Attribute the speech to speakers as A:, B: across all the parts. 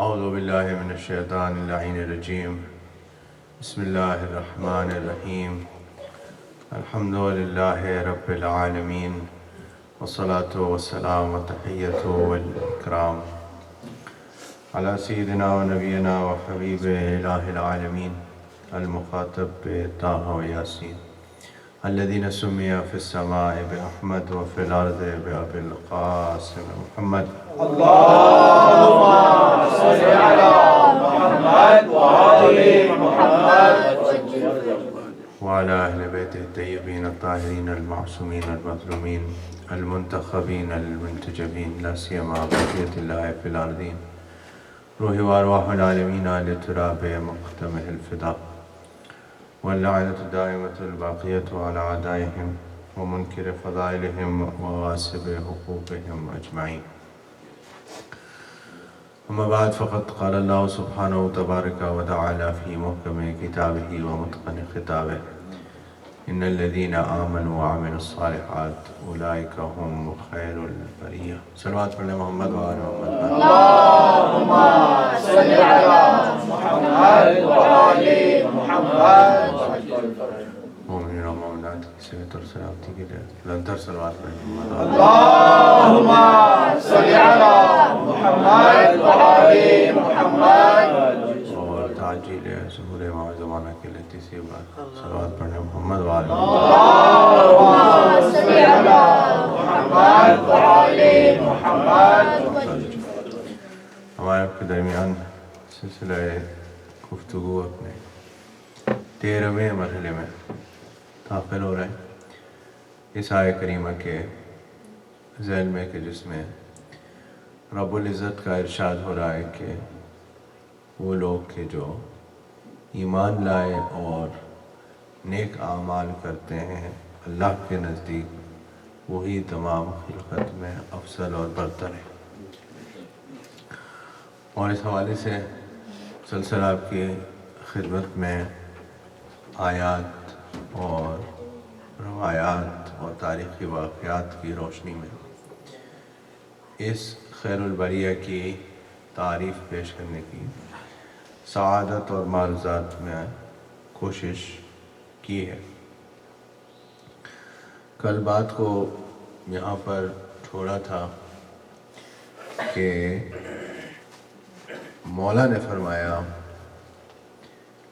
A: اعوذ باللہ من الشیطان اللعین الرجیم بسم اللہ الرحمن الرحیم الحمد للہ رب العالمین والصلاة والسلام والتحیۃ والاکرام علی سیدنا و نبینا و حبیب الہ العالمین المخاطب طٰہٰ و یاسین الذین سمی فی السماء بأحمد وفی الارض بأبی القاسم محمد
B: اللهم صل على محمد وآل محمد
A: وعلى أهل بيته الطيبين الطاهرين المعصومين المظلومين المنتخبين المنتجبين لا سيما بقية الله في الأرضين روح وأرواح العالمين على تراب مقدمه الفداء واللعنة الدائمة الباقية على أعدائهم ومنكر فضائلهم وغاصب حقوقهم أجمعين. أما بعد فقد قال الله سبحانه تبارك وتعالى في محكم كتابه ومتقن خطابه إن الذين آمنوا وعملوا الصالحات أولئك هم خير البرية. صلوات پڑھنے محمد وآل محمد.
B: اللهم صل على محمد وآل محمد.
A: مومنین و مومنات کی صحت اور سلامتی کے لیے لنتر صلوات پڑھنے محمد.
B: اللهم صل على محمد وآل محمد.
A: اور تعجیل ظہور امام زمانہ کے لیے تیسری بار صلوات پڑھنے محمد وآل محمد.
B: اللهم صل على محمد وآل محمد.
A: ہمارے آپ کے درمیان سلسلہ گفتگو اپنے 13ویں مرحلے میں داخل ہو رہے ہیں اس آیہ کریمہ کے ذیل میں کہ جس میں رب العزت کا ارشاد ہو رہا ہے کہ وہ لوگ کہ جو ایمان لائے اور نیک اعمال کرتے ہیں اللہ کے نزدیک وہی تمام خلقت میں افضل اور برتر ہے. اور اس حوالے سے سلسلہ آپ کی خدمت میں آیات اور روایات اور تاریخی واقعات کی روشنی میں اس خیر البریہ کی تعریف پیش کرنے کی سعادت اور معروضات میں کوشش کی ہے. کل بات کو یہاں پر چھوڑا تھا کہ مولا نے فرمایا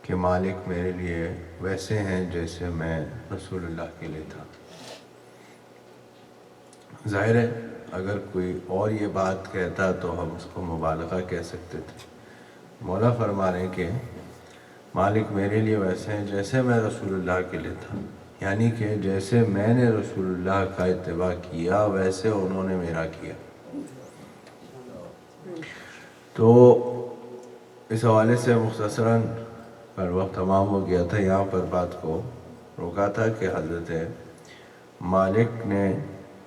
A: کہ مالک میرے لیے ویسے ہیں جیسے میں رسول اللہ کے لیے تھا. ظاہر ہے اگر کوئی اور یہ بات کہتا تو ہم اس کو مبالغہ کہہ سکتے تھے. مولا فرما رہے ہیں کہ مالک میرے لیے ویسے ہیں جیسے میں رسول اللہ کے لیے تھا، یعنی کہ جیسے میں نے رسول اللہ کا اتباع کیا ویسے انہوں نے میرا کیا. تو اس حوالے سے مختصراً پر وقت تمام ہو گیا تھا، یہاں پر بات کو روکا تھا کہ حضرت مالک نے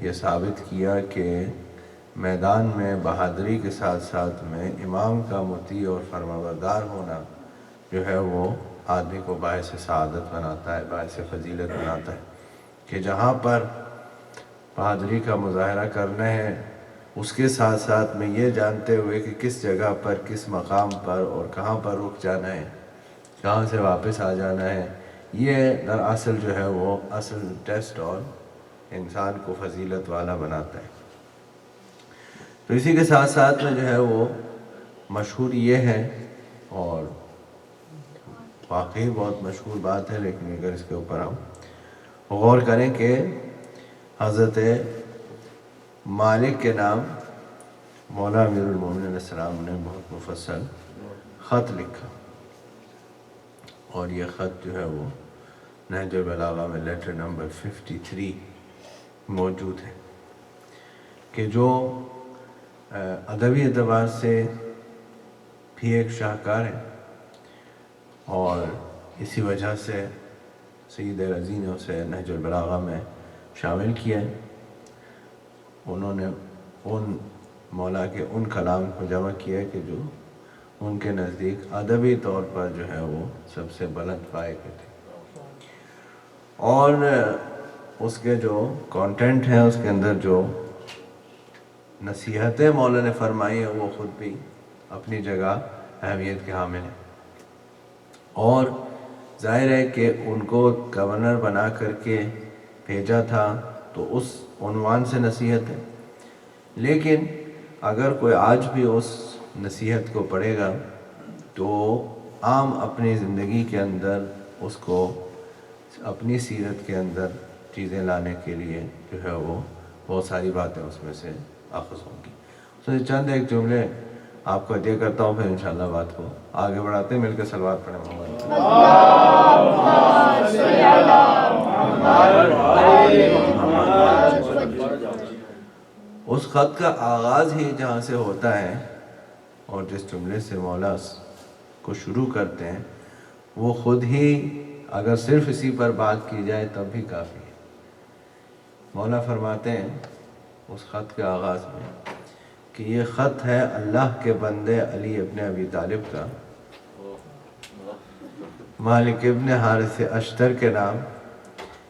A: یہ ثابت کیا کہ میدان میں بہادری کے ساتھ ساتھ میں امام کا مطیع اور فرمانبردار ہونا جو ہے وہ آدمی کو باعث سعادت بناتا ہے، باعث فضیلت بناتا ہے. کہ جہاں پر بہادری کا مظاہرہ کرنا ہے اس کے ساتھ ساتھ میں یہ جانتے ہوئے کہ کس جگہ پر کس مقام پر اور کہاں پر رک جانا ہے، کہاں سے واپس آ جانا ہے، یہ دراصل جو ہے وہ اصل ٹیسٹ اور انسان کو فضیلت والا بناتا ہے. تو اسی کے ساتھ ساتھ میں جو ہے وہ مشہور یہ ہے اور واقعی بہت مشہور بات ہے، لیکن اگر اس کے اوپر ہم غور کریں کہ حضرت مالک کے نام مولا امیر المومنین علیہ السلام نے بہت مفصل خط لکھا، اور یہ خط جو ہے وہ نہج البلاغہ میں لیٹر نمبر 53 موجود ہے کہ جو ادبی اعتبار سے بھی ایک شاہکار ہے. اور اسی وجہ سے سید رضی نے اسے نہج البلاغہ میں شامل کیا ہے. انہوں نے ان مولا کے ان کلام کو جمع کیا کہ جو ان کے نزدیک ادبی طور پر جو ہے وہ سب سے بلند پائے گئے تھے. اور اس کے جو کانٹینٹ ہیں، اس کے اندر جو نصیحتیں مولا نے فرمائی ہیں وہ خود بھی اپنی جگہ اہمیت کے حامل ہیں، اور ظاہر ہے کہ ان کو گورنر بنا کر کے بھیجا تھا تو اس عنوان سے نصیحت ہے، لیکن اگر کوئی آج بھی اس نصیحت کو پڑھے گا تو عام اپنی زندگی کے اندر اس کو اپنی سیرت کے اندر چیزیں لانے کے لیے جو ہے وہ بہت ساری باتیں اس میں سے اخذ ہوں گی۔ تو چند ایک جملے آپ کو عطیہ کرتا ہوں، پھر انشاءاللہ بات کو آگے بڑھاتے ہیں، مل کے صلوات پڑھیں محمد۔ اس خط کا آغاز ہی جہاں سے ہوتا ہے اور جس جملے سے مولا کو شروع کرتے ہیں وہ خود ہی اگر صرف اسی پر بات کی جائے تب بھی کافی ہے۔ مولا فرماتے ہیں اس خط کے آغاز میں کہ یہ خط ہے اللہ کے بندے علی ابن ابی طالب کا، مالک ابن حارث اشتر کے نام،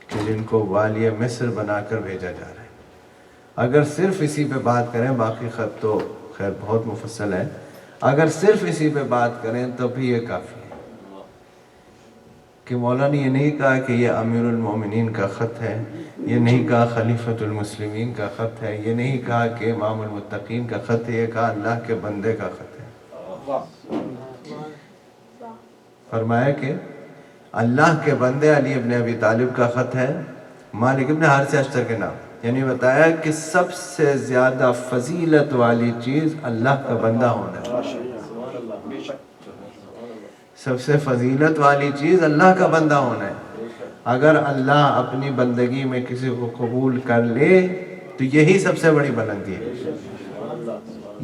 A: کہ جن کو والی مصر بنا کر بھیجا جا رہا ہے۔ اگر صرف اسی پہ بات کریں، باقی خط تو خیر بہت مفصل ہے، اگر صرف اسی پہ بات کریں تب بھی یہ کافی ہے کہ مولا نے یہ نہیں کہا کہ یہ امیر المومنین کا خط ہے، یہ نہیں کہا خلیفۃ المسلمین کا خط ہے، یہ نہیں کہا کہ امام المتقین کا خط ہے، یہ کہا اللہ کے بندے کا خط ہے۔ فرمایا کہ اللہ کے بندے علی ابن ابی طالب کا خط ہے، مالک ابن حارث اشتر کے نام، یعنی بتایا کہ سب سے زیادہ فضیلت والی چیز اللہ کا بندہ ہونا ہے۔ سب سے فضیلت والی چیز اللہ کا بندہ ہونا ہے۔ اگر اللہ اپنی بندگی میں کسی کو قبول کر لے تو یہی سب سے بڑی بلندی ہے،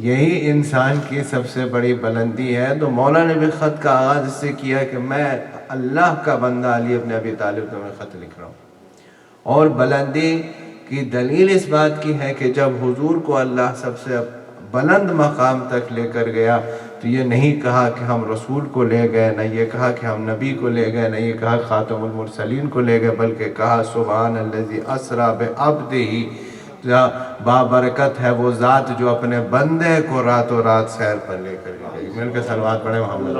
A: یہی انسان کی سب سے بڑی بلندی ہے۔ تو مولا نے بھی خط کا آغاز اس سے کیا کہ میں اللہ کا بندہ علی ابن ابی طالب کو میں خط لکھ رہا ہوں، اور بلندی کی دلیل اس بات کی ہے کہ جب حضور کو اللہ سب سے بلند مقام تک لے کر گیا تو یہ نہیں کہا کہ ہم رسول کو لے گئے، نہ یہ کہا کہ ہم نبی کو لے گئے، نہ یہ کہا خاتم المرسلین کو لے گئے، بلکہ کہا سبحان الذی اسریٰ بعبدہ، بابرکت ہے وہ ذات جو اپنے بندے کو راتوں رات سیر پر لے کر گئی۔ مل کے صلوات پڑھیں محمد۔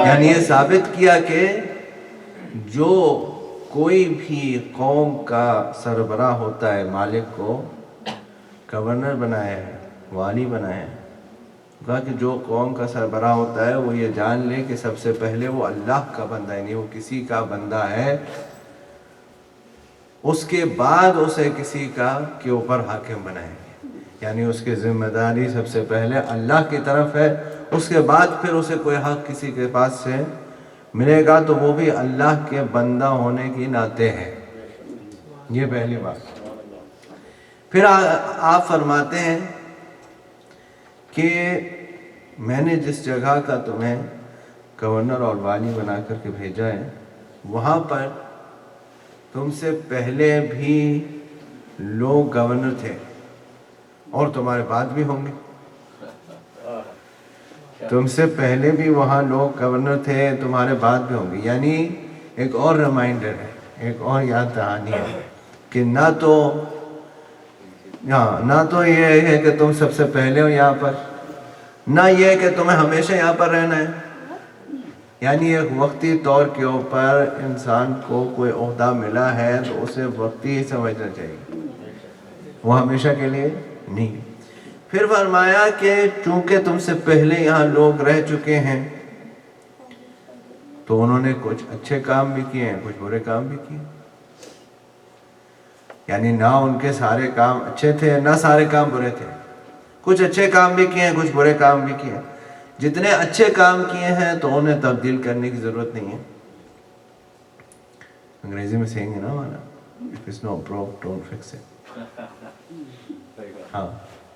A: یعنی یہ ثابت کیا کہ جو کوئی بھی قوم کا سربراہ ہوتا ہے، مالک کو گورنر بنایا ہے، والی بنایا ہے، کہا کہ جو قوم کا سربراہ ہوتا ہے وہ یہ جان لے کہ سب سے پہلے وہ اللہ کا بندہ ہے، نہیں وہ کسی کا بندہ ہے، اس کے بعد اسے کسی کا کے اوپر حاکم بنائیں گے، یعنی اس کی ذمہ داری سب سے پہلے اللہ کی طرف ہے، اس کے بعد پھر اسے کوئی حق کسی کے پاس سے ملے گا تو وہ بھی اللہ کے بندہ ہونے کی ناطے ہے۔ یہ پہلی بات۔ پھر آپ فرماتے ہیں کہ میں نے جس جگہ کا تمہیں گورنر اور والی بنا کر کے بھیجا ہے وہاں پر تم سے پہلے بھی لوگ گورنر تھے اور تمہارے بعد بھی ہوں گے، تم سے پہلے بھی وہاں لوگ گورنر تھے، تمہارے بعد بھی ہوں گے، یعنی ایک اور ریمائنڈر ہے، ایک اور یاد دہانی ہے کہ نہ تو یہ ہے کہ تم سب سے پہلے ہو یہاں پر، نہ یہ ہے کہ تمہیں ہمیشہ یہاں پر رہنا ہے، یعنی ایک وقتی طور کے اوپر انسان کو کوئی عہدہ ملا ہے تو اسے وقتی ہی سمجھنا چاہیے، وہ ہمیشہ کے لیے نہیں۔ پھر فرمایا کہ چونکہ تم سے پہلے یہاں لوگ رہ چکے ہیں تو انہوں نے کچھ اچھے کام بھی کیے ہیں، کچھ برے کام بھی کیے، یعنی نہ ان کے سارے کام اچھے تھے نہ سارے کام برے تھے، کچھ اچھے کام بھی کیے ہیں کچھ برے کام بھی کیے ہیں۔ جتنے اچھے کام کیے ہیں تو انہیں تبدیل کرنے کی ضرورت نہیں ہے، انگریزی میں سینگ ہے نا ہمارا if it's not broke don't fix it۔ ہاں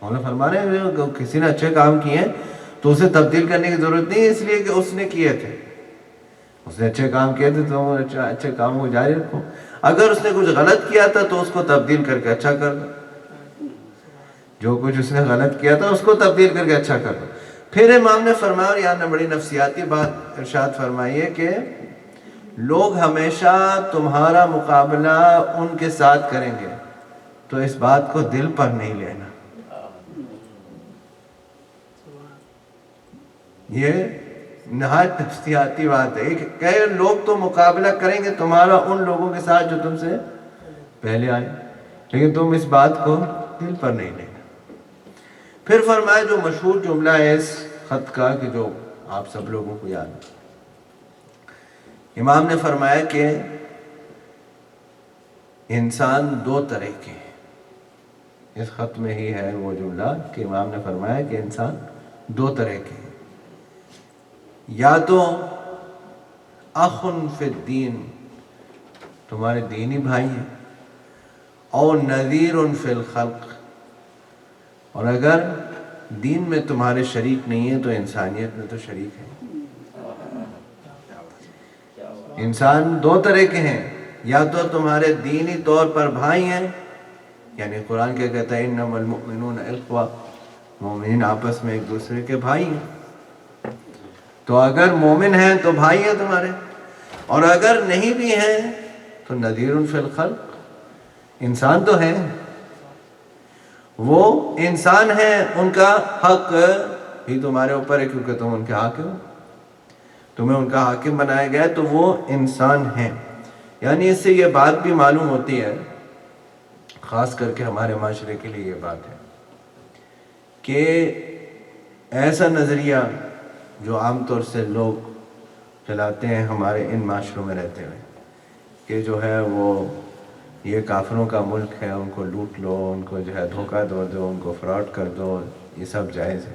A: مولانا فرما رہے ہیں کسی نے اچھے کام کیے ہیں تو اسے تبدیل کرنے کی ضرورت نہیں ہے، اس لیے کہ اس نے کیے تھے، اس نے اچھے کام کیے تھے تو اچھے کاموں کو جاری رکھو، اگر اس نے کچھ غلط کیا تھا تو اس کو تبدیل کر کے اچھا کر دو، جو کچھ اس نے غلط کیا تھا اس کو تبدیل کر کے اچھا کر دو۔ پھر امام نے فرمایا، اور یہاں نے بڑی نفسیاتی بات ارشاد فرمائی ہے کہ لوگ ہمیشہ تمہارا مقابلہ ان کے ساتھ کریں گے تو اس بات کو دل پر نہیں لینا. یہ نہایت نفسیاتی بات ہے. کئی لوگ تو مقابلہ کریں گے تمہارا ان لوگوں کے ساتھ جو تم سے پہلے آئے، لیکن تم اس بات کو دل پر نہیں لینا. پھر فرمایا جو مشہور جملہ ہے اس خط کا کہ جو آپ سب لوگوں کو یاد ہے، امام نے فرمایا کہ انسان دو طرح کے ہیں. اس خط میں ہی ہے وہ جملہ کہ امام نے فرمایا کہ انسان دو طرح کے ہیں. یا تو اخ فی الدین، تمہارے دینی بھائی ہیں، اور نذیر فی الخلق، اور اگر دین میں تمہارے شریک نہیں ہیں تو انسانیت میں تو شریک ہے. انسان دو طرح کے ہیں، یا تو تمہارے دینی طور پر بھائی ہیں، یعنی قرآن کیا کہتا ہے انما المؤمنون اخوہ، مومنین آپس میں ایک دوسرے کے بھائی ہیں. تو اگر مومن ہیں تو بھائی ہیں تمہارے، اور اگر نہیں بھی ہیں تو نذیر فی الخلق، انسان تو ہیں، وہ انسان ہیں، ان کا حق بھی تمہارے اوپر ہے کیونکہ تم ان کے حاکم ہو، تمہیں ان کا حاکم بنایا گیا ہے، تو وہ انسان ہیں. یعنی اس سے یہ بات بھی معلوم ہوتی ہے، خاص کر کے ہمارے معاشرے کے لیے یہ بات ہے کہ ایسا نظریہ جو عام طور سے لوگ چلاتے ہیں ہمارے ان معاشروں میں رہتے ہوئے کہ جو ہے وہ یہ کافروں کا ملک ہے، ان کو لوٹ لو، ان کو جو ہے دھوکہ دو، ان کو فراڈ کر دو، یہ سب جائز ہے.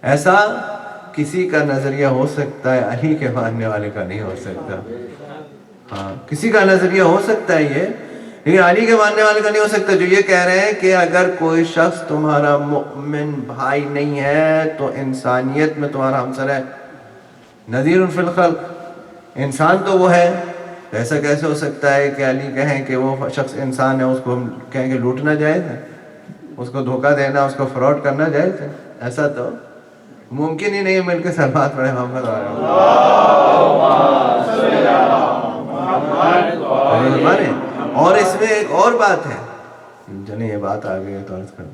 A: ایسا کسی کا نظریہ ہو سکتا ہے، علی کے ماننے والے کا نہیں ہو سکتا. ہاں کسی کا نظریہ ہو سکتا ہے یہ، لیکن علی کے ماننے والے کا نہیں ہو سکتا، جو یہ کہہ رہے ہیں کہ اگر کوئی شخص تمہارا مؤمن بھائی نہیں ہے تو انسانیت میں تمہارا ہمسر ہے. نذیر فی الخلق، انسان تو وہ ہے. ایسا کیسے ہو سکتا ہے کہ علی کہیں کہ وہ شخص انسان ہے، اس کو ہم کہیں کہ لوٹنا جائز ہے، اس کو دھوکہ دینا، اس کو فراڈ کرنا جائز ہے؟ ایسا تو ممکن ہی نہیں. مل کے سلوات پڑھے محمد اور اس میں ایک اور بات ہے، جنہیں یہ بات آ گئی ہے تو عرض کروں،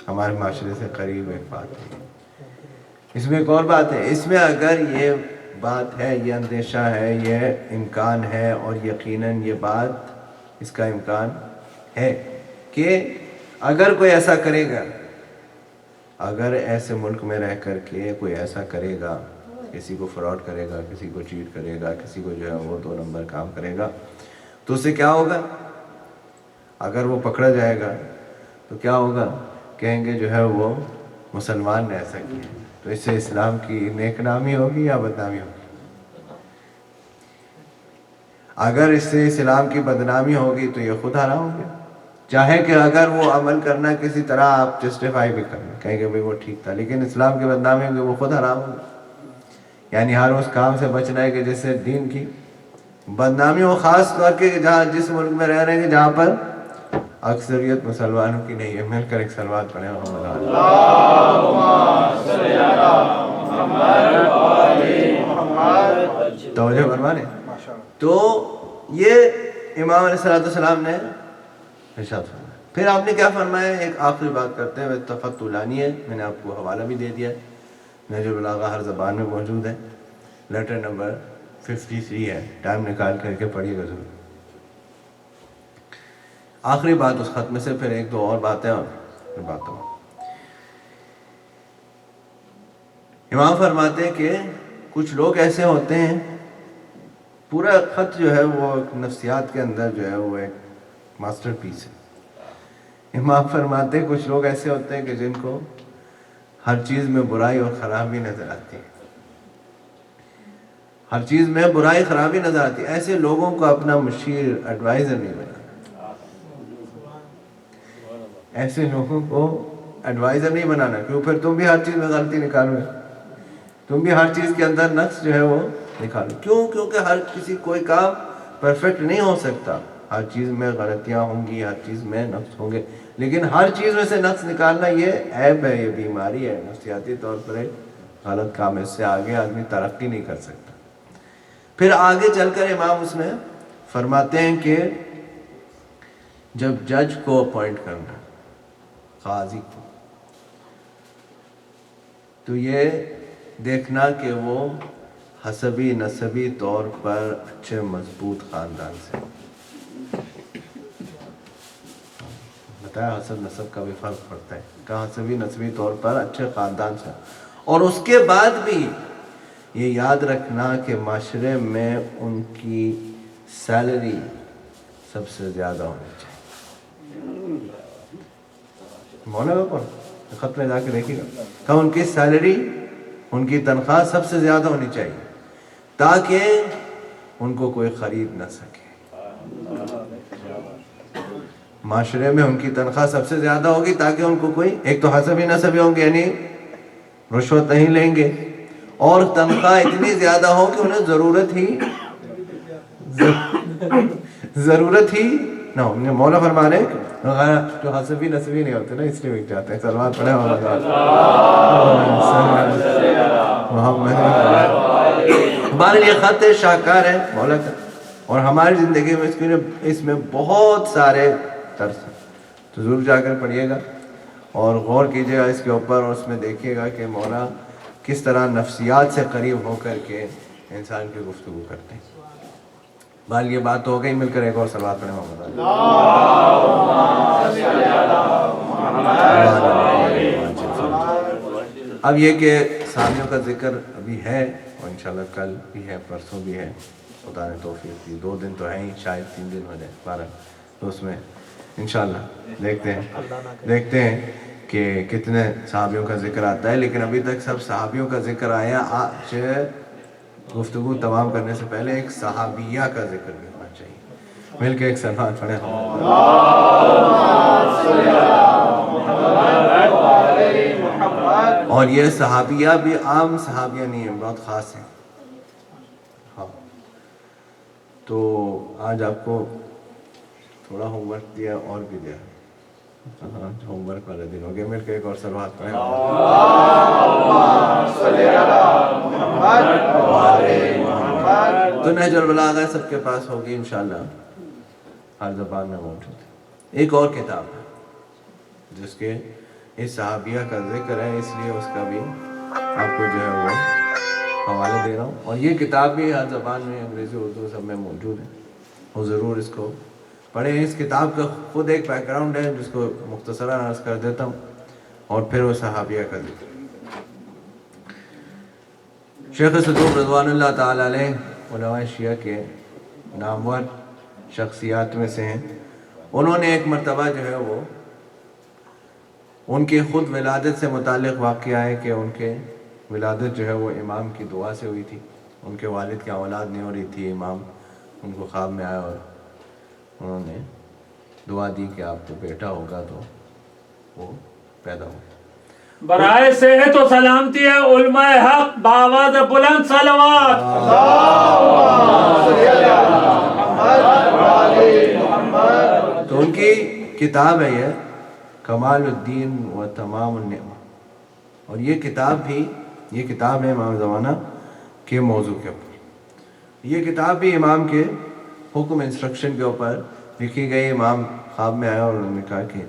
A: ہمارے معاشرے سے قریب ایک بات ہے. اس میں ایک اور بات ہے، اس میں اگر یہ بات ہے، یہ اندیشہ ہے، یہ امکان ہے، اور یقیناً یہ بات، اس کا امکان ہے کہ اگر کوئی ایسا کرے گا، اگر ایسے ملک میں رہ کر کے کوئی ایسا کرے گا، کسی کو فراڈ کرے گا، کسی کو چیٹ کرے گا، کسی کو جو ہے وہ 2 نمبر کام کرے گا، تو اس سے کیا ہوگا؟ اگر وہ پکڑا جائے گا تو کیا ہوگا؟ کہیں گے جو ہے وہ مسلمان نے ایسا کیا. تو اس سے اسلام کی نیک نامی ہوگی یا بدنامی ہوگی؟ اگر اس سے اسلام کی بدنامی ہوگی تو یہ خود حرام ہو گیا. چاہے کہ اگر وہ عمل کرنا کسی طرح آپ جسٹیفائی بھی کریں، کہیں کہ وہ ٹھیک تھا، لیکن اسلام کی بدنامی ہوگی، وہ خود حرام ہوگا. یعنی ہر اس کام سے بچنا ہے کہ جس سے دین کی بدنامی ہو، خاص طور کے جہاں جس ملک میں رہ رہے ہیں جہاں پر اکثریت مسلمانوں کی نہیں ہے. مل کر ایک صلوات پڑھیں توجہ فرمانے. تو یہ امام علیہ السلام نے ارشاد فرمایا. پھر آپ نے کیا فرمایا؟ ایک آخری بات کرتے ہیں، تفتح لانی ہے، میں نے آپ کو حوالہ بھی دے دیا ہے، نہج البلاغہ ہر زبان میں موجود ہے، لیٹر نمبر 53 ہے، ٹائم نکال کر کے پڑھیے گا ضرور. آخری بات اس خط میں سے، پھر 1-2 اور باتیں اور پھر باتوں. امام فرماتے ہیں کہ کچھ لوگ ایسے ہوتے ہیں، پورا خط جو ہے وہ نفسیات کے اندر جو ہے وہ ایک ماسٹر پیس ہے. امام فرماتے ہیں کچھ لوگ ایسے ہوتے ہیں کہ جن کو ہر چیز میں برائی اور خرابی نظر آتی ہے، ہر چیز میں برائی خرابی نظر آتی ہے. ایسے لوگوں کو اپنا مشیر، ایڈوائزر نہیں بنانا. ایسے لوگوں کو ایڈوائزر نہیں بنانا، کیوں؟ پھر تم بھی ہر چیز میں غلطی نکالو گے، تم بھی ہر چیز کے اندر نقص جو ہے وہ نکالو. کیوں؟ کیونکہ ہر کسی کوئی کام پرفیکٹ نہیں ہو سکتا، ہر چیز میں غلطیاں ہوں گی، ہر چیز میں نقص ہوں گے، لیکن ہر چیز میں سے نقص نکالنا یہ عیب ہے، یہ بیماری ہے، نفسیاتی طور پر ایک غلط کام ہے. اس سے آگے آدمی ترقی نہیں کر سکتا. پھر آگے چل کر امام اس میں فرماتے ہیں کہ جب جج کو اپوائنٹ کرنا قاضی کو، تو یہ دیکھنا کہ وہ حسبی نسبی طور پر اچھے مضبوط خاندان سے، بتایا حسب نسب کا بھی فرق پڑتا ہے، کہاں حسبی نسبی طور پر اچھے خاندان سے، اور اس کے بعد بھی یہ یاد رکھنا کہ معاشرے میں ان کی سیلری سب سے زیادہ ہونی چاہیے۔ مولانا کا کون خط میں جا کے دیکھیے گا کہ ان کی سیلری، ان کی تنخواہ سب سے زیادہ ہونی چاہیے تاکہ ان کو کوئی خرید نہ سکے۔ معاشرے میں ان کی تنخواہ سب سے زیادہ ہوگی تاکہ ان کو کوئی، ایک تو حسبی نسبی ہوں گے یعنی رشوت نہیں لیں گے، اور تنخواہ اتنی زیادہ ہو کہ انہیں ضرورت ہی نہ ہو۔ مولا فرما رہے جو حسبی نسبی نہیں ہوتے نا اس لیے بک جاتے ہیں۔ سلوات پڑھیں محمد۔ بہرحال یہ خط شاہکار ہے مولا کا، اور ہماری زندگی میں اس میں بہت سارے طرز ہیں، تو ضرور جا کر پڑھیے گا اور غور کیجیے گا اس کے اوپر، اور اس میں دیکھیے گا کہ مولا کس طرح نفسیات سے قریب ہو کر کے انسان کی گفتگو کرتے ہیں۔ بال یہ بات تو ہو گئی، مل کر ایک اور صلوات پڑھیں محمد۔ اب یہ کہ صحابیوں کا ذکر ابھی ہے، اور انشاءاللہ کل بھی ہے، پرسوں بھی ہے، خدا نے توفیق دی، 2 دن تو ہیں ہی، شاید 3 دن ہو جائے 12، تو اس میں انشاءاللہ دیکھتے ہیں کہ کتنے صحابیوں کا ذکر آتا ہے، لیکن ابھی تک سب صحابیوں کا ذکر آیا۔ آج گفتگو تمام کرنے سے پہلے ایک صحابیہ کا ذکر بھی ہونا چاہیے، مل کے ایک صلوات پڑھیں۔ اور یہ صحابیہ بھی عام صحابیہ نہیں ہیں، بہت خاص ہیں۔ ہاں تو آج آپ کو تھوڑا ہوم ورک دیا اور بھی دیا، ہوم ورک والے دن ہو گئے، مل کے ایک اور صلوات پڑھیں۔ تو نہج البلاغہ سب کے پاس ہوگی انشاءاللہ، ہر زبان میں موجود ہے۔ ایک اور کتاب ہے جس کے اس صحابیہ کا ذکر ہے، اس لیے اس کا بھی آپ کو جو ہے وہ حوالے دے رہا ہوں، اور یہ کتاب بھی ہر زبان میں، انگریزی اردو سب میں موجود ہے، اور ضرور اس کو پڑھیں۔ اس کتاب کا خود ایک بیک گراؤنڈ ہے جس کو مختصراً عرض کر دیتا ہوں، اور پھر وہ صحابیہ کا ذکر۔ شیخ صدوق رضوان اللہ تعالیٰ علیہ علماء شیعہ کے نامور شخصیات میں سے ہیں۔ انہوں نے ایک مرتبہ جو ہے وہ ان کی خود ولادت سے متعلق واقعہ ہے کہ ان کے ولادت جو ہے وہ امام کی دعا سے ہوئی تھی، ان کے والد کی اولاد نہیں ہو رہی تھی، امام ان کو خواب میں آیا اور انہوں نے دعا دی کہ آپ کو بیٹا ہوگا، تو وہ پیدا ہو۔
C: برائے صحت و سلامتی ہے علماء حق بآواز بلند صلوات۔
A: تو ان کی کتاب ہے یہ کمال الدین و تمام النعمہ، اور یہ کتاب ہے امام زمانہ کے موضوع کے اوپر۔ یہ کتاب بھی امام کے حکم انسٹرکشن کے اوپر لکھی گئی۔ امام خواب میں آیا اور انہوں نے کہا کہ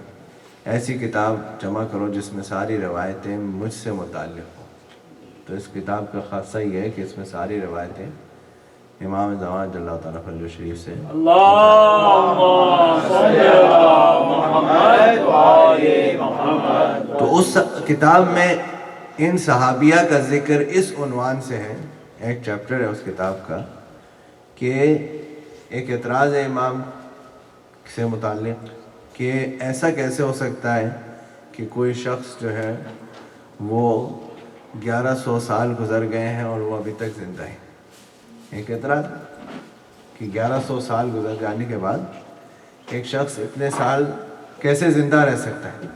A: ایسی کتاب جمع کرو جس میں ساری روایتیں مجھ سے متعلق ہوں۔ تو اس کتاب کا خاصہ یہ ہے کہ اس میں ساری روایتیں امام زمان جل اللہ تعالیٰ فضل شریف سے۔ تو اس کتاب میں ان صحابیہ کا ذکر اس عنوان سے ہے، ایک چیپٹر ہے اس کتاب کا، کہ ایک اعتراض ہے امام سے متعلق کہ ایسا کیسے ہو سکتا ہے کہ کوئی شخص جو ہے وہ 1100 سال گزر گئے ہیں اور وہ ابھی تک زندہ ہے۔ ایک اعتراض کہ 1100 سال گزر جانے کے بعد ایک شخص اتنے سال کیسے زندہ رہ سکتا ہے۔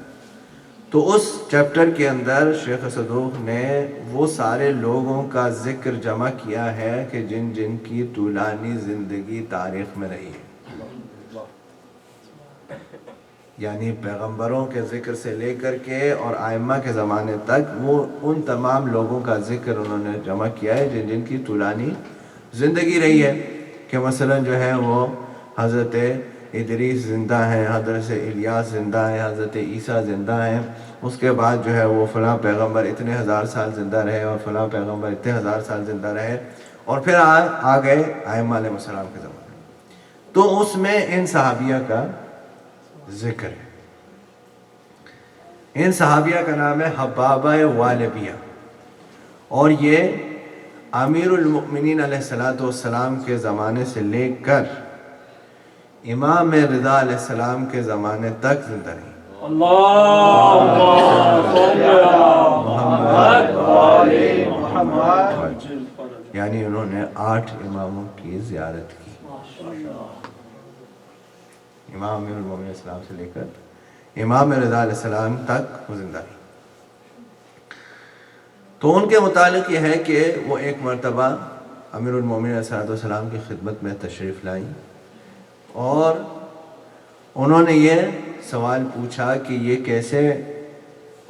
A: تو اس چیپٹر کے اندر شیخ صدوق نے وہ سارے لوگوں کا ذکر جمع کیا ہے کہ جن کی طولانی زندگی تاریخ میں رہی ہے، یعنی پیغمبروں کے ذکر سے لے کر کے اور ائمہ کے زمانے تک وہ ان تمام لوگوں کا ذکر انہوں نے جمع کیا ہے جن کی طولانی زندگی رہی ہے، کہ مثلا جو ہے وہ حضرت ادریس زندہ ہیں، حضرت الیاس زندہ ہیں، حضرت عیسیٰ زندہ ہیں، اس کے بعد جو ہے وہ فلاں پیغمبر اتنے ہزار سال زندہ رہے اور فلاں پیغمبر اتنے ہزار سال زندہ رہے، اور پھر آ گئے ائمہ علیہ السلام کے زمانے۔ تو اس میں ان صحابیہ کا ذکر ہے۔ ان صحابیہ کا نام ہے حبابہ والبیہ، اور یہ امیر المؤمنین علیہ السلام کے زمانے سے لے کر امام رضا علیہ السلام کے زمانے تک زندہ رہی۔ یعنی انہوں نے 8 اماموں کی زیارت کی۔ امام امیر المومنین علیہ السلام سے لے کر امام رضا علیہ السلام تک وہ زندہ رہی۔ تو ان کے متعلق یہ ہے کہ وہ ایک مرتبہ امیر المومنین علیہ السلام کی خدمت میں تشریف لائیں، اور انہوں نے یہ سوال پوچھا کہ یہ کیسے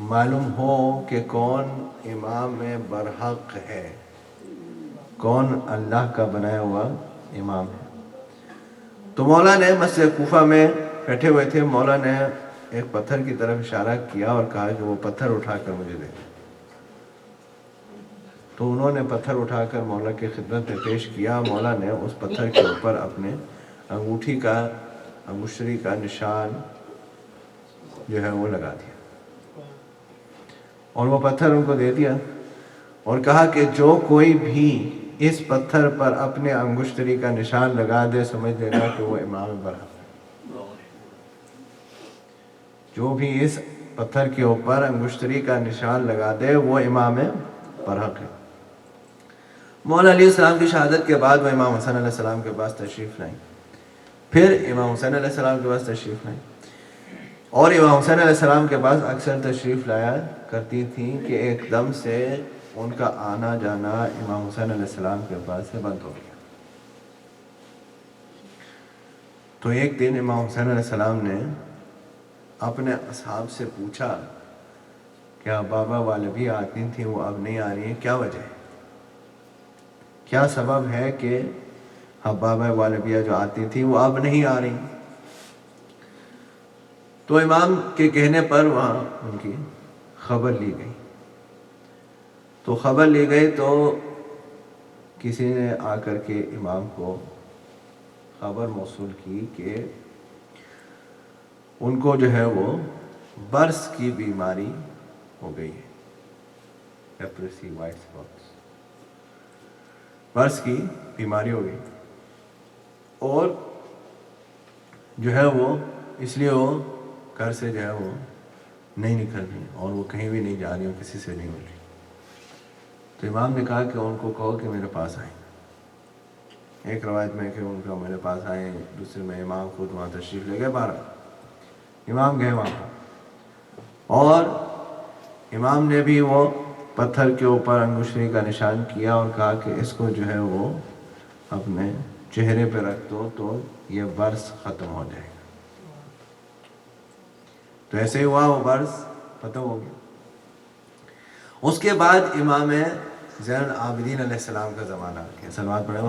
A: معلوم ہو کہ کون امام برحق ہے، کون اللہ کا بنایا ہوا امام ہے۔ تو مولا نے مسجد کوفہ میں بیٹھے ہوئے تھے، مولا نے ایک پتھر کی طرف اشارہ کیا اور کہا کہ وہ پتھر اٹھا کر مجھے دے۔ تو انہوں نے پتھر اٹھا کر مولا کی خدمت میں پیش کیا۔ مولا نے اس پتھر کے اوپر اپنے انگوٹھی کا، انگشتری کا نشان جو ہے وہ لگا دیا، اور وہ پتھر ان کو دے دیا، اور کہا کہ جو کوئی بھی اس پتھر پر اپنے انگشتری کا نشان لگا دے سمجھ لینا کہ وہ امام برحق ہے۔ جو بھی اس پتھر کے اوپر انگشتری کا نشان لگا دے وہ امام برحق ہے۔ مولا علیہ السلام کی شہادت کے بعد وہ امام حسن علیہ السلام کے پاس تشریف لائیں، پھر امام حسین علیہ السلام کے پاس تشریف لائیں، اور امام حسین علیہ السلام کے پاس اکثر تشریف لایا کرتی تھیں کہ ایک دم سے ان کا آنا جانا امام حسین علیہ السلام کے پاس سے بند ہو گیا۔ تو ایک دن امام حسین علیہ السلام نے اپنے اصحاب سے پوچھا کہ بابا والبی آتی تھیں وہ اب نہیں آ رہی ہیں، کیا وجہ ہے؟ کیا سبب ہے کہ بابا والبیہ جو آتی تھی وہ اب نہیں آ رہی؟ تو امام کے کہنے پر وہاں ان کی خبر لی گئی۔ تو خبر لی گئی تو کسی نے آ کر کے امام کو خبر موصول کی کہ ان کو جو ہے وہ برس کی بیماری ہو گئی ہے، لیپریسی، وائٹ اسپاٹس، برس کی بیماری ہو گئی، اور جو ہے وہ اس لیے وہ گھر سے جو ہے وہ نہیں نکل رہی، اور وہ کہیں بھی نہیں جا رہی، اور کسی سے نہیں مل رہی۔ تو امام نے کہا کہ ان کو کہو کہ میرے پاس آئیں۔ ایک روایت میں کہ ان کا میرے پاس آئیں، دوسرے میں امام خود وہاں تشریف لے گئے۔ 12 امام گئے وہاں پر، اور امام نے بھی وہ پتھر کے اوپر انگشتری کا نشان کیا اور کہا کہ اس کو جو ہے وہ اپنے چہرے پہ رکھ دو تو یہ برس ختم ہو جائے گا۔ تو ایسے ہی ہوا، وہ برس ختم ہو گیا۔ اس کے بعد امام زین العابدین علیہ السلام کا زمانہ آ گیا۔ سلوات پڑھیں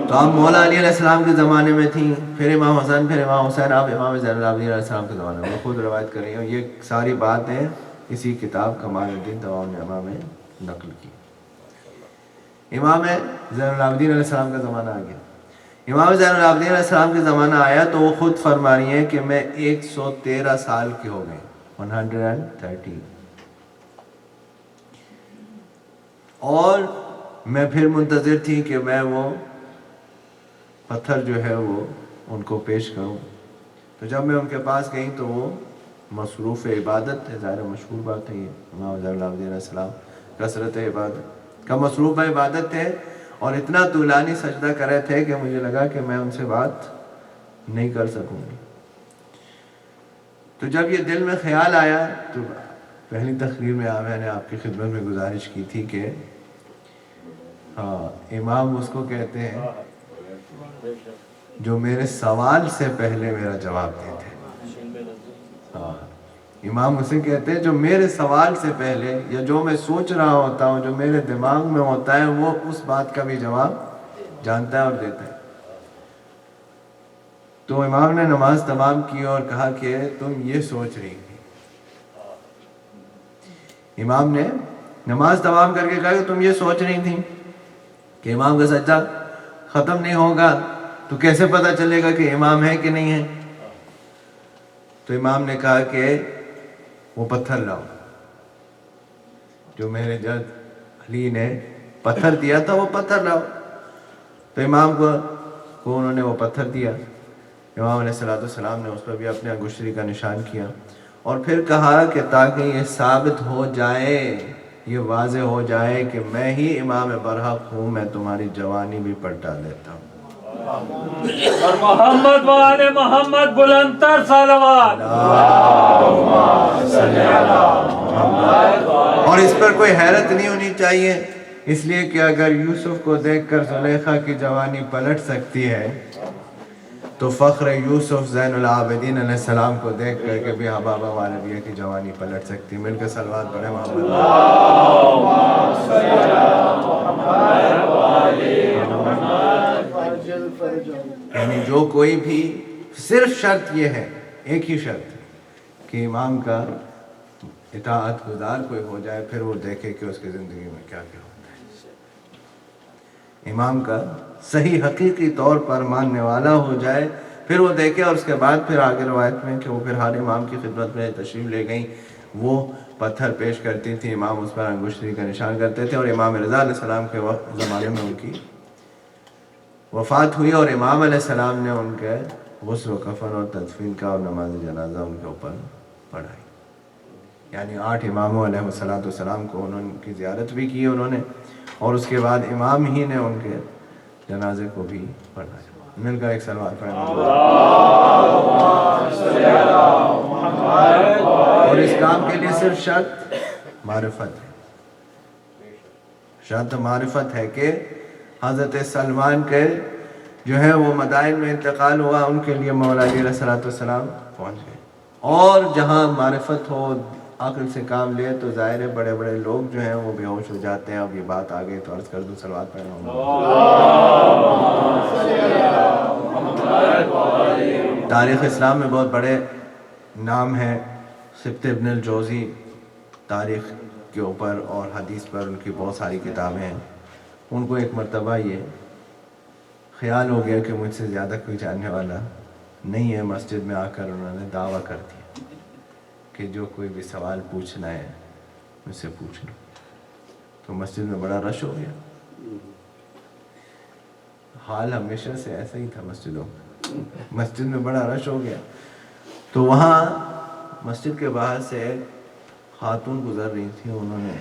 A: تو آپ مولا علی علیہ السلام کے زمانے میں تھیں، پھر امام حسن، پھر امام حسین، آپ امام زین العابدین علیہ السلام کے زمانے میں۔ وہ خود روایت کر رہی ہیں، اور یہ ساری باتیں اسی کتاب کمال الدین تمام النعمہ میں نقل کی۔ امام زین العابدین علیہ السلام کا زمانہ آ گیا۔ امام زین العابدین علیہ السلام کے زمانہ آیا تو وہ خود فرما رہی ہیں کہ میں 113 سال کی ہو گئی، 113، اور میں پھر منتظر تھی کہ میں وہ پتھر جو ہے وہ ان کو پیش کروں۔ تو جب میں ان کے پاس گئی تو وہ مصروف عبادت تھے، ظاہر مشہور بات ہے یہ، امام زین العابدین علیہ السلام کثرت عبادت کا مصروف عبادت تھے، اور اتنا طولانی سجدہ کر رہے تھے کہ مجھے لگا کہ میں ان سے بات نہیں کر سکوں گی۔ تو جب یہ دل میں خیال آیا تو پہلی تقریر میں میں نے آپ کی خدمت میں گزارش کی تھی کہ ہاں امام اس کو کہتے ہیں جو میرے سوال سے پہلے میرا جواب دیتے۔ ہاں امام اسے کہتے ہیں جو میرے سوال سے پہلے، یا جو میں سوچ رہا ہوتا ہوں، جو میرے دماغ میں ہوتا ہے، وہ اس بات کا بھی جواب جانتا ہے اور دیتا ہے۔ تو امام نے نماز تمام کی اور کہا کہ تم یہ سوچ رہی تھی، امام نے نماز تمام کر کے کہا کہ تم یہ سوچ رہی تھی کہ امام کا سجدہ ختم نہیں ہوگا، تو کیسے پتہ چلے گا کہ امام ہے کہ نہیں ہے؟ تو امام نے کہا کہ وہ پتھر لاؤ جو میرے جد علی نے پتھر دیا تھا، وہ پتھر لاؤ۔ تو امام کو انہوں نے وہ پتھر دیا، امام علیہ السلام نے اس پر بھی اپنے انگشتری کا نشان کیا اور پھر کہا کہ تاکہ یہ ثابت ہو جائے، یہ واضح ہو جائے کہ میں ہی امام برحق ہوں، میں تمہاری جوانی بھی پلٹا دیتا ہوں۔
C: اور محمد و آل محمد بلندتر صلوات۔
A: اور اس پر کوئی حیرت نہیں ہونی چاہیے، اس لیے کہ اگر یوسف کو دیکھ کر زلیخا کی جوانی پلٹ سکتی ہے تو فخر یوسف زین العابدین علیہ السلام کو دیکھ کر کے بھی حبابہ والدیہ کی جوانی پلٹ سکتی۔ مل کے صلوات پڑھیں محمد۔ یعنی جو کوئی بھی، صرف شرط یہ ہے، ایک ہی شرط کہ امام کا اطاعت گزار کوئی ہو جائے، پھر وہ دیکھے کہ اس کی زندگی میں کیا کیا ہوتا ہے، امام کا صحیح حقیقی طور پر ماننے والا ہو جائے، پھر وہ دیکھے۔ اور اس کے بعد پھر آگے روایت میں کہ وہ پھر ہر امام کی خدمت میں تشریف لے گئیں، وہ پتھر پیش کرتی تھی، امام اس پر انگشتری کا نشان کرتے تھے، اور امام رضا علیہ السلام کے وقت زمانے میں ان کی وفات ہوئی اور امام علیہ السلام نے ان کے غسل و کفن اور تدفین کا اور نماز جنازہ ان کے اوپر پڑھائی۔ یعنی 8 اماموں علیہ السلام کو انہوں کی زیارت بھی کی انہوں نے، اور اس کے بعد امام ہی نے ان کے جنازے کو بھی پڑھایا۔ مل کر ایک صلوات پڑھیں۔ اور اس کام کے لیے صرف شرط معرفت ہے، شرط معرفت ہے کہ حضرت سلمان کے جو ہے وہ مدائن میں انتقال ہوا، ان کے لیے مولا علی علیہ السلام پہنچ گئے، اور جہاں معرفت ہو، عقل سے کام لے، تو ظاہر ہے بڑے بڑے لوگ جو ہیں وہ بے ہوش ہو جاتے ہیں۔ اب یہ بات آگے تو عرض کر دوں، صلوات پڑھنا تاریخ اسلام میں بہت بڑے نام ہیں، سبت ابن الجوزی تاریخ کے اوپر اور حدیث پر ان کی بہت ساری کتابیں ہیں۔ ان کو ایک مرتبہ یہ خیال ہو گیا کہ مجھ سے زیادہ کوئی جاننے والا نہیں ہے، مسجد میں آ کر انہوں نے دعویٰ کر دیا کہ جو کوئی بھی سوال پوچھنا ہے مجھ سے پوچھ لو۔ تو مسجد میں بڑا رش ہو گیا، حال ہمیشہ سے ایسا ہی تھا مسجدوں میں، مسجد میں بڑا رش ہو گیا۔ تو وہاں مسجد کے باہر سے ایک خاتون گزر رہی تھی، انہوں نے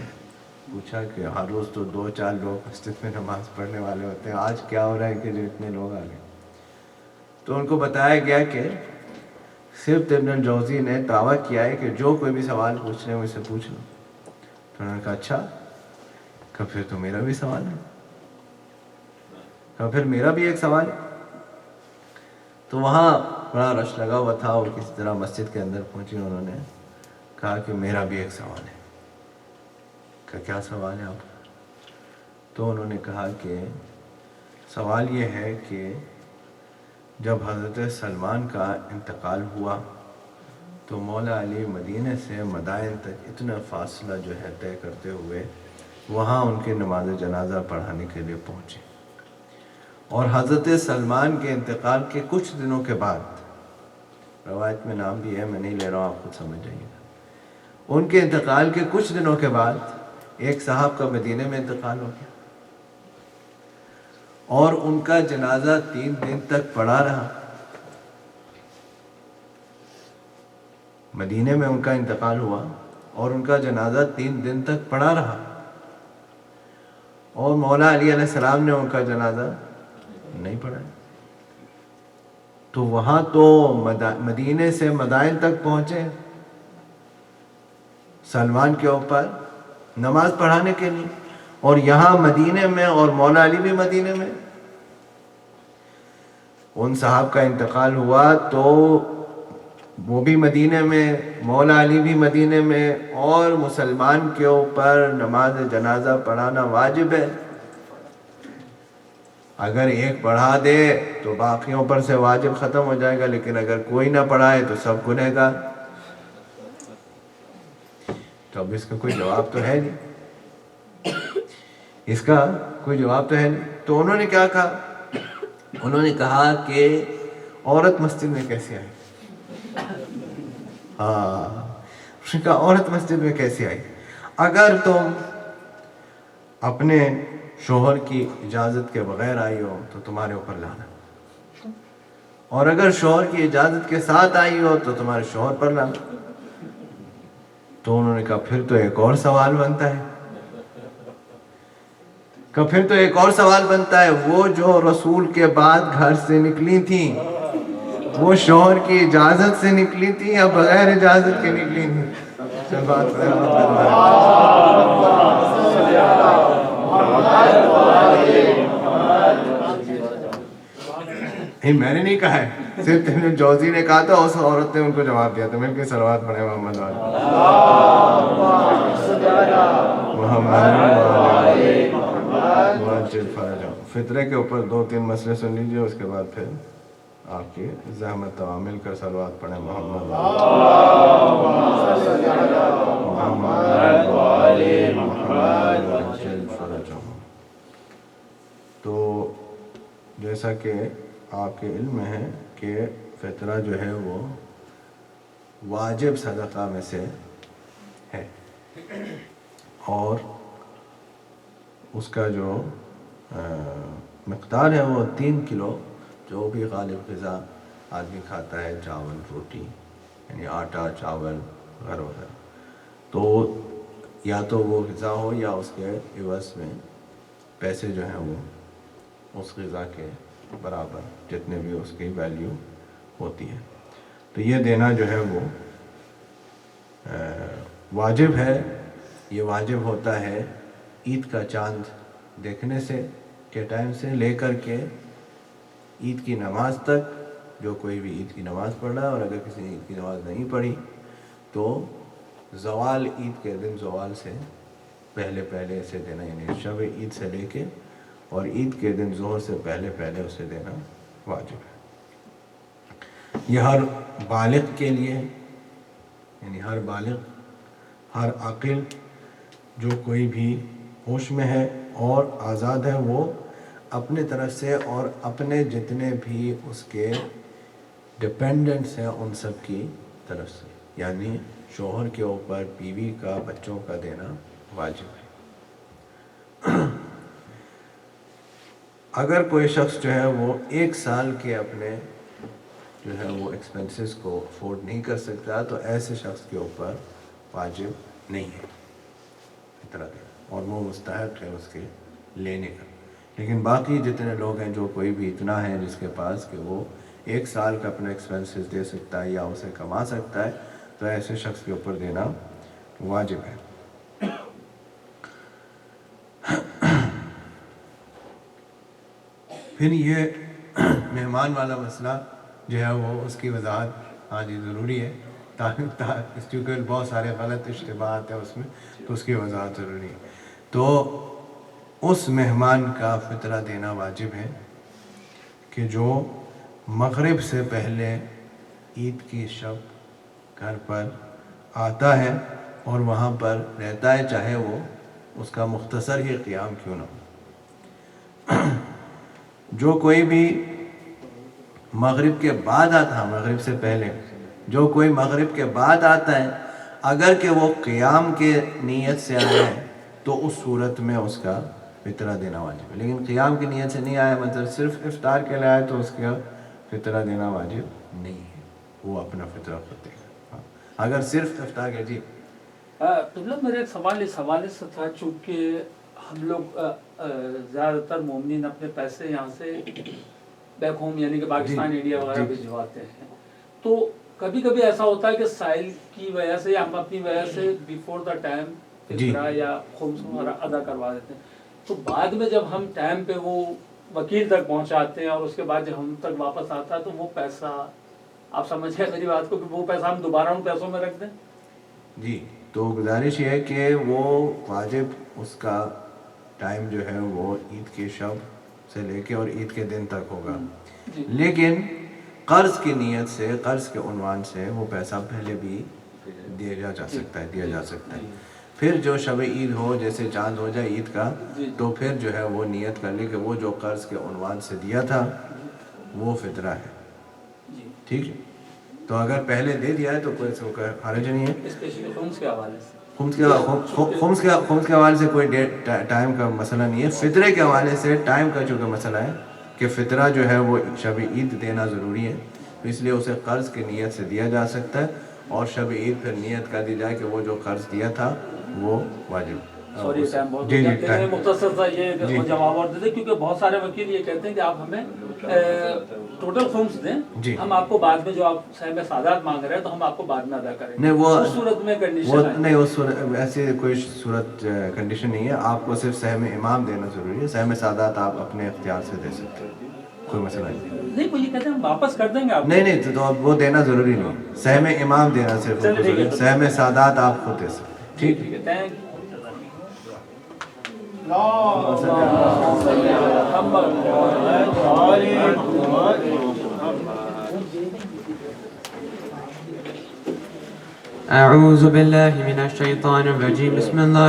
A: پوچھا کہ ہر روز تو 2-4 لوگ مسجد میں نماز پڑھنے والے ہوتے ہیں، آج کیا ہو رہا ہے کہ جو اتنے لوگ آ گئے؟ تو ان کو بتایا گیا کہ سبت ابن الجوزی نے دعویٰ کیا ہے کہ جو کوئی بھی سوال پوچھ رہے ہیں مجھ سے پوچھ لو۔ تو انہوں نے کہا اچھا، کہ پھر تو میرا بھی سوال ہے، کہ پھر میرا بھی ایک سوال ہے۔ تو وہاں بڑا رش لگا ہوا تھا، اور کسی طرح مسجد کے اندر پہنچی، انہوں نے کہا کہ میرا بھی ایک سوال ہے۔ کہ کیا سوال ہے آپ؟ تو انہوں نے کہا کہ سوال یہ ہے کہ جب حضرت سلمان کا انتقال ہوا تو مولا علی مدینے سے مدائن تک اتنا فاصلہ جو ہے طے کرتے ہوئے وہاں ان کے نماز جنازہ پڑھانے کے لیے پہنچے، اور حضرت سلمان کے انتقال کے کچھ دنوں کے بعد، روایت میں نام بھی ہے، میں نہیں لے رہا ہوں، آپ خود سمجھ جائیے گا، ان کے انتقال کے کچھ دنوں کے بعد ایک صاحب کا مدینے میں انتقال ہو گیا، اور ان کا جنازہ 3 دن تک پڑا رہا۔ مدینے میں ان کا انتقال ہوا اور ان کا جنازہ 3 دن تک پڑا رہا، اور مولا علی علیہ السلام نے ان کا جنازہ نہیں پڑھایا۔ تو وہاں تو مدینے سے مدائن تک پہنچے سلمان کے اوپر نماز پڑھانے کے لیے، اور یہاں مدینے میں، اور مولا علی بھی مدینے میں، ان صاحب کا انتقال ہوا تو وہ بھی مدینے میں، مولا علی بھی مدینے میں، اور مسلمان کے اوپر نماز جنازہ پڑھانا واجب ہے۔ اگر ایک پڑھا دے تو باقیوں پر سے واجب ختم ہو جائے گا، لیکن اگر کوئی نہ پڑھائے تو سب گنہگار۔ تو اب اس کا کوئی جواب تو ہے نہیں، اس کا کوئی جواب تو ہے نہیں۔ تو انہوں نے کیا کہا؟ انہوں نے کہا کہ عورت مسجد میں کیسے آئی؟ اس نے کہا عورت مسجد میں کیسے آئی؟ اگر تم اپنے شوہر کی اجازت کے بغیر آئی ہو تو تمہارے اوپر لانا، اور اگر شوہر کی اجازت کے ساتھ آئی ہو تو تمہارے شوہر پر لانا۔ تو انہوں نے کہا پھر تو ایک اور سوال بنتا ہے، وہ جو رسول کے بعد گھر سے نکلی تھیں وہ شوہر کی اجازت سے نکلی تھی یا بغیر اجازت کے نکلی تھی؟ میں نے نہیں کہا ہے، صرف ابن جوزی نے کہا تھا، اس عورت نے ان کو جواب دیا تھا۔ مل کے صلوات پڑھیں محمد فطرے کے اوپر 2-3 مسئلے سن لیجئے، اس کے بعد پھر آپ کی زحمت تمام۔ مل کر صلوات پڑھیں محمد تو جیسا کہ آپ کے علم میں ہے کہ فطرہ جو ہے وہ واجب صدقہ میں سے ہے، اور اس کا جو مقدار ہے وہ 3 کلو جو بھی غالب غذا آدمی کھاتا ہے، چاول روٹی یعنی آٹا چاول وغیرہ، تو یا تو وہ غذا ہو یا اس کے عوض میں پیسے جو ہیں وہ اس غذا کے برابر جتنے بھی اس کی ویلیو ہوتی ہے، تو یہ دینا جو ہے وہ واجب ہے۔ یہ واجب ہوتا ہے عید کا چاند دیکھنے سے کے ٹائم سے لے کر کے عید کی نماز تک۔ جو کوئی بھی عید کی نماز پڑھ رہا ہے، اور اگر کسی نے عید کی نماز نہیں پڑھی تو زوال عید کے دن، زوال سے پہلے اسے دینا، یعنی شب عید سے لے کے اور عید کے دن ظہر سے پہلے اسے دینا واجب ہے۔ یہ ہر بالغ کے لیے، یعنی ہر بالغ، ہر عاقل، جو کوئی بھی ہوش میں ہے اور آزاد ہے، وہ اپنے طرف سے اور اپنے جتنے بھی اس کے ڈپینڈنٹس ہیں ان سب کی طرف سے، یعنی شوہر کے اوپر بیوی کا، بچوں کا دینا واجب ہے۔ اگر کوئی شخص جو ہے وہ 1 سال کے اپنے جو ہے وہ ایکسپنسز کو افورڈ نہیں کر سکتا تو ایسے شخص کے اوپر واجب نہیں ہے فطرہ دینا، اور وہ مستحق ہے اس کے لینے کا۔ لیکن باقی جتنے لوگ ہیں، جو کوئی بھی اتنا ہے جس کے پاس کہ وہ 1 سال کا اپنا ایکسپنسز دے سکتا ہے یا اسے کما سکتا ہے، تو ایسے شخص کے اوپر دینا واجب ہے۔ پھر یہ مہمان والا مسئلہ جو ہے وہ اس کی وضاحت ضروری ہے، کیونکہ بہت سارے غلط اشتباہات ہیں اس میں، تو اس کی وضاحت ضروری ہے۔ تو اس مہمان کا فطرہ دینا واجب ہے کہ جو مغرب سے پہلے عید کی شب گھر پر آتا ہے اور وہاں پر رہتا ہے، چاہے وہ اس کا مختصر ہی قیام کیوں نہ ہو۔ جو کوئی بھی مغرب کے بعد آتا ہے، مغرب سے پہلے جو کوئی مغرب کے بعد آتا ہے، اگر کہ وہ قیام کے نیت سے آیا ہے تو اس صورت میں اس کا فطرہ دینا واجب ہے۔ لیکن قیام کی نیت سے نہیں آیا، مطلب صرف افطار کے لیے آیا، تو اس کا فطرہ دینا واجب نہیں ہے، وہ اپنا فطرہ خود دے گا۔ اگر صرف افطار کے
D: قبلہ میرا ایک سوال اس حوالے سے تھا، چونکہ ہم لوگ زیادہ تر مومنین اپنے پیسے یہاں سے بیک ہوم یعنی کہ پاکستان انڈیا وغیرہ بھجواتے ہیں، تو کبھی کبھی ایسا ہوتا ہے کہ سائل کی وجہ سے یا ہم اپنی وجہ سے بیفور دا ٹائم فطرہ یا خمس وغیرہ ادا کروا دیتے ہیں، تو بعد میں جب ہم ٹائم پہ وہ وکیل تک پہنچاتے ہیں اور اس کے بعد جب ہم تک واپس آتا ہے تو وہ پیسہ، آپ سمجھ گئے میری بات کو، کہ وہ پیسہ ہم دوبارہ ان پیسوں میں رکھ دیں؟
A: جی، تو گزارش یہ ہے کہ وہ واجب اس کا ٹائم جو ہے وہ عید کی شب سے لے کے اور عید کے دن تک ہوگا.
D: جی.
A: لیکن قرض کی نیت سے، قرض کے عنوان سے وہ پیسہ پہلے بھی دیا جا سکتا ہے. پھر جو شب عید ہو، جیسے چاند ہو جائے عید کا، تو پھر جو ہے وہ نیت کر لے کہ وہ جو قرض کے عنوان سے دیا تھا وہ فطرہ ہے. ٹھیک ہے. تو اگر پہلے دے دیا ہے تو کوئی حرج نہیں ہے.
D: اسپیشلی خمس کے حوالے سے،
A: خمس کے حوالے سے کوئی ٹائم کا مسئلہ نہیں ہے. فطرے کے حوالے سے ٹائم کا چونکہ مسئلہ ہے کہ فطرہ جو ہے وہ شب عید دینا ضروری ہے، تو اس لیے اسے قرض کی نیت سے دیا جا سکتا ہے، اور شب عید پھر نیت کر دی جائے کہ وہ جو قرض دیا تھا وہ واجب.
D: سوری ٹائم بہت ہو گیا، لیکن مختصر سا یہ جواب اور دے دیں، کیونکہ بہت سارے وکیل یہ کہتے ہیں کہ آپ ہمیں ٹوٹل خمس دیں، ہم آپ کو بعد میں جو آپ سہم سعادات مانگ رہے ہیں تو ہم آپ کو بعد میں ادا کریں گے. اس صورت میں کنڈیشن
A: نہیں، اس ایسی کوئی صورت کنڈیشن نہیں ہے. آپ کو صرف سہم امام دینا ضروری ہے. سہم سعادات آپ اپنے اختیار سے دے سکتے ہیں، کوئی مسئلہ نہیں.
D: وہ یہ کہتے ہیں ہم واپس کر دیں گے آپ.
A: نہیں تو وہ دینا ضروری نہیں. سہم امام دینا صرف ضروری ہے. سہم سعادات آپ خود دے سکتے ہیں.
D: ٹھیک ہے. Thank you.
E: أعوذ بالله من الشيطان الرجيم. بسم الله